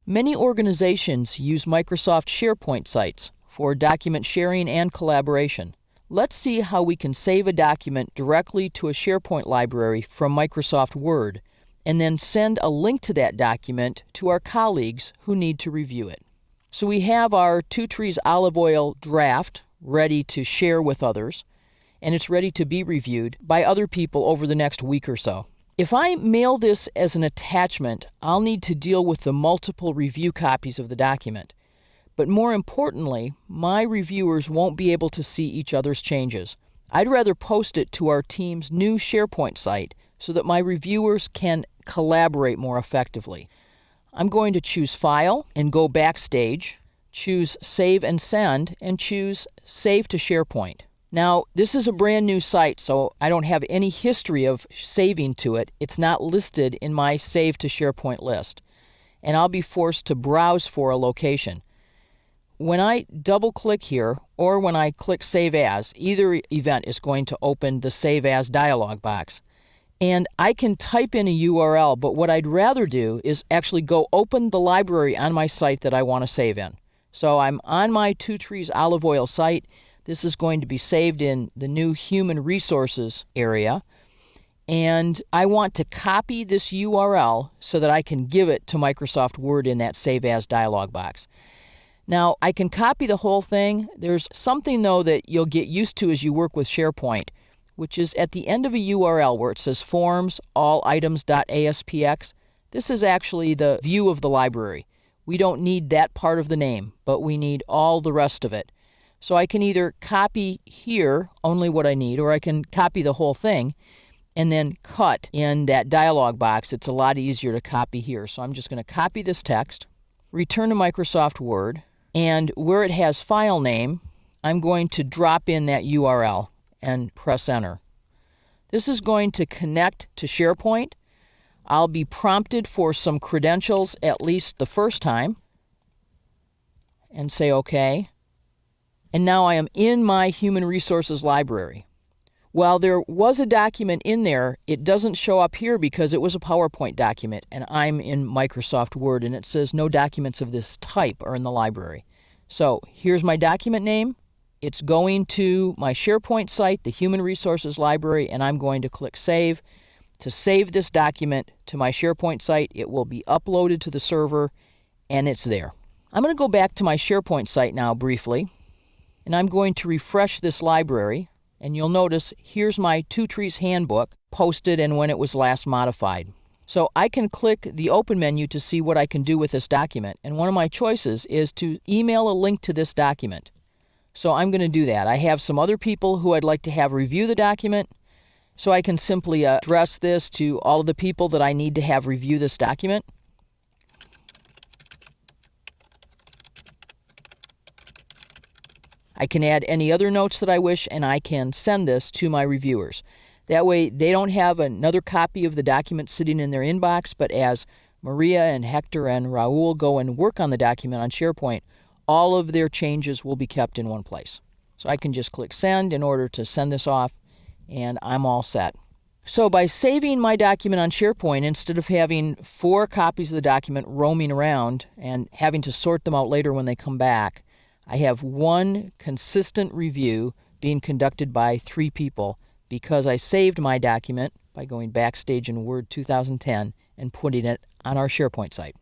Many organizations use Microsoft SharePoint sites for document sharing and collaboration. Let's see how we can save a document directly to a SharePoint library from Microsoft Word, and then send a link to that document to our colleagues who need to review it. So we have our Two Trees Olive Oil draft ready to share with others, and it's ready to be reviewed by other people over the next week or so. If I mail this as an attachment, I'll need to deal with the multiple review copies of the document. But more importantly, my reviewers won't be able to see each other's changes. I'd rather post it to our team's new SharePoint site so that my reviewers can collaborate more effectively. I'm going to choose File and go Backstage, choose Save and Send, and choose Save to SharePoint. Now, this is a brand new site, so I don't have any history of saving to it. It's not listed in my Save to SharePoint list, and I'll be forced to browse for a location. When I double-click here, or when I click Save As, either event is going to open the Save As dialog box. And I can type in a URL, but what I'd rather do is actually go open the library on my site that I want to save in. So I'm on my Two Trees Olive Oil site. This is going to be saved in the new Human Resources area. And I want to copy this URL so that I can give it to Microsoft Word in that Save As dialog box. Now, I can copy the whole thing. There's something, though, that you'll get used to as you work with SharePoint, which is at the end of a URL where it says Forms, All Items.aspx. This is actually the view of the library. We don't need that part of the name, but we need all the rest of it. So I can either copy here only what I need, or I can copy the whole thing and then cut in that dialog box. It's a lot easier to copy here. So I'm just going to copy this text, return to Microsoft Word, and where it has file name, I'm going to drop in that URL and press Enter. This is going to connect to SharePoint. I'll be prompted for some credentials at least the first time, and say OK. And now I am in my Human Resources library. While there was a document in there, it doesn't show up here because it was a PowerPoint document, and I'm in Microsoft Word, and it says no documents of this type are in the library. So here's my document name. It's going to my SharePoint site, the Human Resources library, and I'm going to click Save. To save this document to my SharePoint site, it will be uploaded to the server, and it's there. I'm going to go back to my SharePoint site now briefly, and I'm going to refresh this library. And you'll notice here's my Two Trees Handbook posted and when it was last modified. So I can click the Open menu to see what I can do with this document. And one of my choices is to email a link to this document. So I'm going to do that. I have some other people who I'd like to have review the document. So I can simply address this to all of the people that I need to have review this document. I can add any other notes that I wish, and I can send this to my reviewers. That way, they don't have another copy of the document sitting in their inbox, but as Maria and Hector and Raul go and work on the document on SharePoint, all of their changes will be kept in one place. So I can just click Send in order to send this off, and I'm all set. So by saving my document on SharePoint, instead of having 4 copies of the document roaming around and having to sort them out later when they come back, I have one consistent review being conducted by 3 people because I saved my document by going Backstage in Word 2010 and putting it on our SharePoint site.